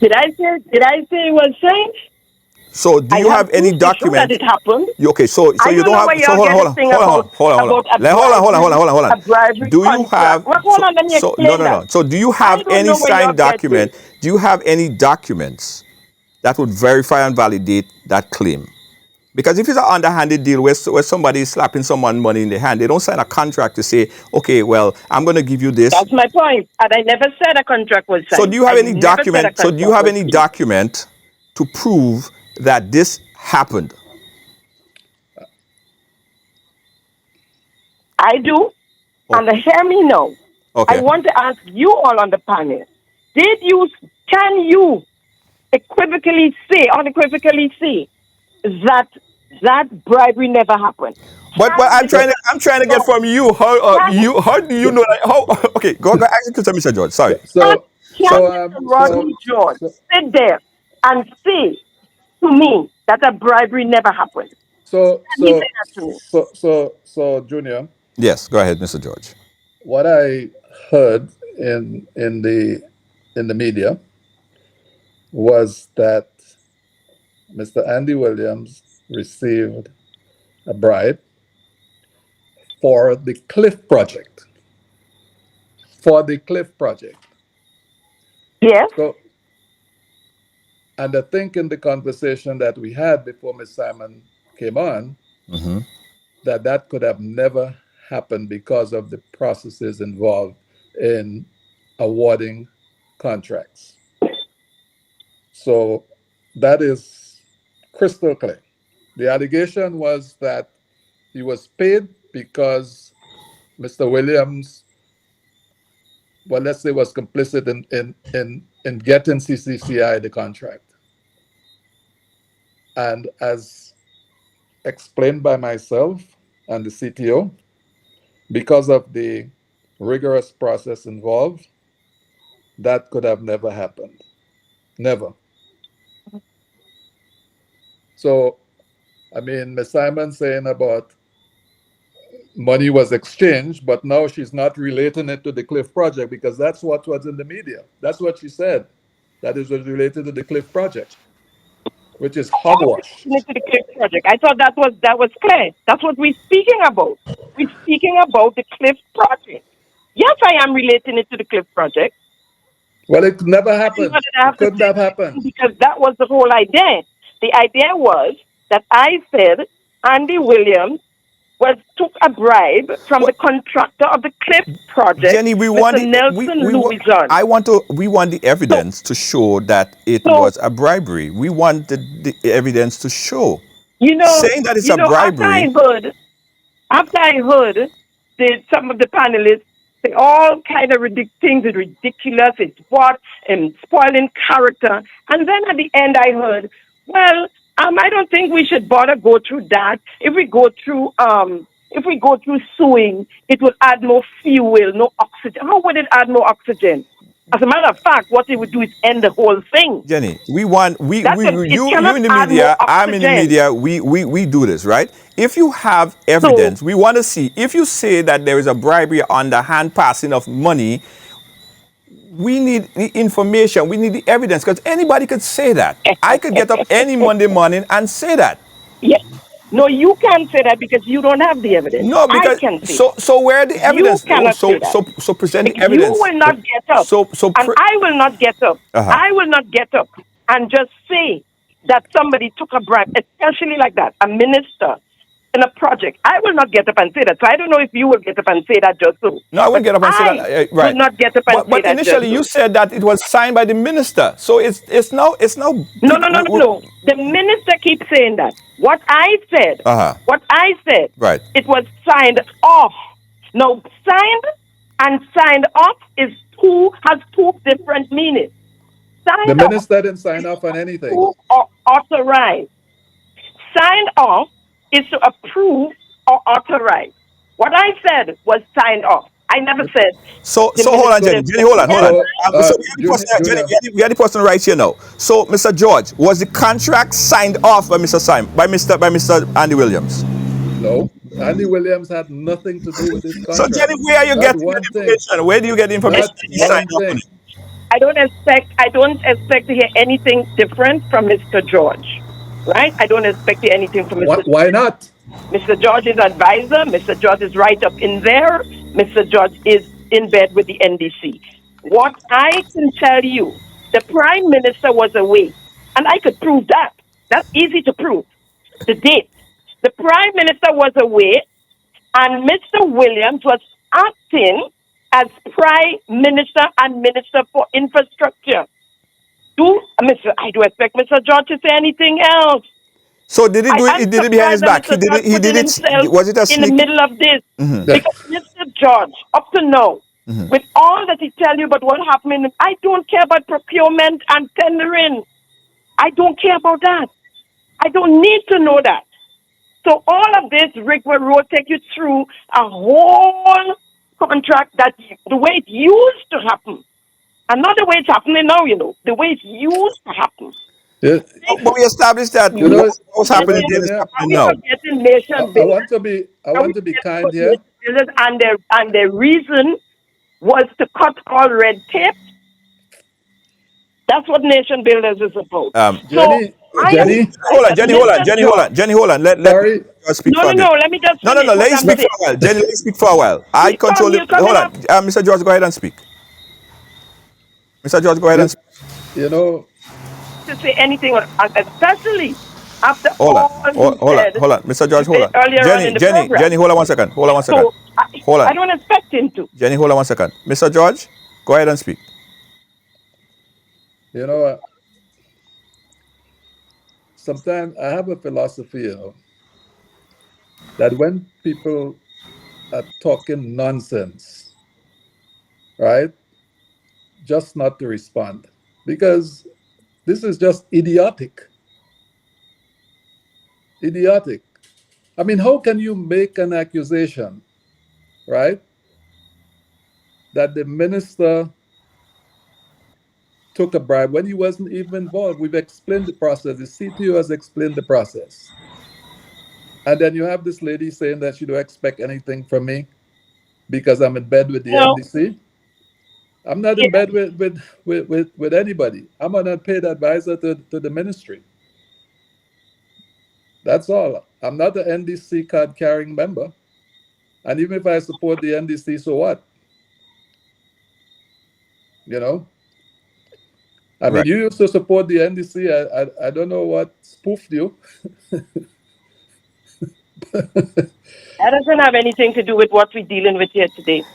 Did I say it was signed? So do I you have have any proof to show that document? it happened. Okay, so I you don't don't know have. where So y'all hold on, get hold this on, thing hold on, hold about on, hold on, hold on. a Hold on, hold on, hold on, bribery, hold on, hold on. a bribery Do you contract. have Well, hold on, let me no, explain no, that. no. So do you I have don't any know where y'all signed get this. document? Do you have any documents that would verify and validate that claim? Because if it's an underhanded deal where somebody is slapping someone money in the hand, they don't sign a contract to say, okay, well, I'm going to give you this. That's my point. And I never said a contract was So do signed. you I have any never said a document? So do you contract have was any signed. document to prove that this happened? I do. Oh, And hear me now. I okay. want to ask you all on the panel. Can you unequivocally say that that bribery never happened? But Can you? I'm trying to get No. from you how do you So, know that how okay go ask the question, Mr. George. Sorry. Can, so, can so, Mr. Rodney George so, sit there and say to me that a bribery never happened? so, Can he say so, that to me? Junior, Yes, go ahead, Mr. George. what I heard in the media was that Mr. Andy Williams received a bribe for the Cliff Project. For the Cliff Project. Yes. So, and I think in the conversation that we had before Ms. Simon came on, Hmm. that could have never happened because of the processes involved in awarding contracts. So that is crystal clear. The allegation was that he was paid because Mr. Williams, well, let's say, was complicit in getting CCCI the contract. And as explained by myself and the CTO, because of the rigorous process involved, that could have never happened. Never. So, I mean, Ms. Simon saying about money was exchanged, but now she's not relating it to the Cliff Project because that's what was in the media. That's what she said. That is was related to the Cliff Project, which is I'm hogwash. relating it to the Cliff Project. I thought that was clear. That's what we're speaking about. We're speaking about the Cliff Project. Yes, I am relating it to the Cliff Project. Well, it never I didn't know happened. that I It have to couldn't say have that happened. because that was the whole idea. The idea was that I said Andy Williams took a bribe from the What contractor of the Cliff Project, Jenny, Mr. Nelson Louison. we want the So, evidence to show that it so was a bribery. We want the evidence to show. you know, Saying that it's you a know, bribery. after I heard some of the panelists say all kind of things is ridiculous, it's what and spoiling character, and then at the end I heard, well, I don't think we should bother go through that. If we go through suing, it will add more fuel, no oxygen. How would it add more oxygen? As a matter of fact, what it would do is end the whole thing. Jenny, we want It you cannot in the add more media, I'm in the oxygen. media, we do this, right? If you have So evidence, we want to see if you say that there is a bribery underhand passing of money, we need the information, we need the evidence, because anybody could say that. I could get up any Monday morning and say that. yes. No, you can't say that because you don't have the evidence. No, I because can say that. so where the You evidence? Oh, cannot say that so present the because you evidence. will not get up, So and I will not get up. uh-huh. I will not get up and just say that somebody took a bribe, especially like that, a minister in a project. I will not get up and say that. So I don't know if you will get up and say that just so, No, I but wouldn't get up and say that. I will Right. not get up and say But that just initially you so. said that it was signed by the minister. So it's now No, no, no, no, no. The minister keeps saying that. uh-huh. What I said, Right. it was signed off. Now, signed and signed off has two different meanings. The Signed off minister didn't sign is off to on anything. approve or authorize. Signed off is to approve or authorize. What I said was signed off. I never said the So hold on, minister. Jenny. Jenny, hold on, hold Yes, on. So, So we have the person, Jenny, Junior, we have the person right here now. So, Mr. George, was the contract signed off by Mr. Simon, by Mr. Andy Williams? no, Andy Williams had nothing to do with this So, contract. Jenny, where are you Not getting your one thing. information? Where do you get the information Not that he signed one off on thing. it? I don't expect to hear anything different from Mr. George. Right? I don't expect to hear anything from Mr. Why not? Mr. George's advisor. Mr. George is right up in there. Mr. George is in bed with the NDC. What I can tell you, the prime minister was away, and I could prove that. That's easy to prove. The date. The prime minister was away, and Mr. Williams was acting as prime minister and minister for infrastructure. I do expect Mr. George to say anything else. So did he I do it? He am did it behind his surprised that back. He Mr. did George it. He did putting it. himself Was it a in the sneak? middle of this. Yeah. Because Mr. George, up to now, with all that he tell you about what happened, I don't care about procurement and tendering. I don't care about that. I don't need to know that. So all of this, Rick will take you through a whole contract that the way it used to happen, and not the way it's happening now. The way it used to happen. Yeah. But we established that You what know, was happening then is Junior, Are happening we now. forgetting nation I builders? want to be Are we kind forgetting here. nation builders? And their reason was to cut all red tape. That's what nation builders is about. So Jenny, I am Jenny, surprised that Mr. George. Jenny, hold on. Let sorry. us speak No, for no, a no. bit. Let me just No. finish what Let him I'm speak for saying. a while. Jenny, let him speak for a while. I control it. You come Hold in on. up. Mr. George, go ahead and speak. Mr. George, go ahead and You, speak. you know, To say anything, especially after Hold on. all you said Hold on. Mr. George, hold on. earlier on in the Jenny, program. hold on one second. So Hold I on. don't expect him to. Jenny, hold on one second. Mr. George, go ahead and speak. you know. Sometimes I have a philosophy, that when people are talking nonsense, right, just not to respond because this is just idiotic. Idiotic. I mean, how can you make an accusation, right, that the minister took a bribe when he wasn't even involved? We've explained the process. The CTO has explained the process. And then you have this lady saying that she don't expect anything from me because I'm in bed with the You know, NDC. I'm not in yeah, bed with anybody. I'm an unpaid advisor to the ministry. That's all. I'm not an NDC card carrying member. And even if I support the NDC, so what? You know? I mean, Right. you used to support the NDC. I don't know what spoofed you. that doesn't have anything to do with what we're dealing with here today.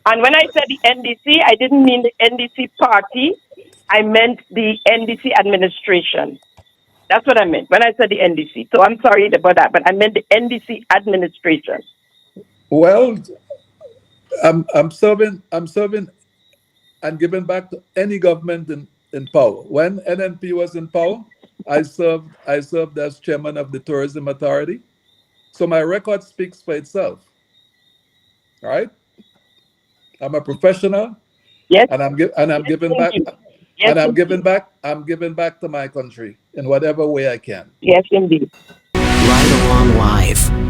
And when I said the NDC, I didn't mean the NDC party. I meant the NDC administration. That's what I meant when I said the NDC. So I'm sorry about that, but I meant the NDC administration. Well, I'm serving and giving back to any government in power. When NNP was in power, I served as chairman of the tourism authority. So my record speaks for itself. All right. I'm a professional, Yes, and I'm yes, giving back, indeed. Yes, indeed. I'm giving back to my country in whatever way I can. Yes, indeed. Ride Along Live.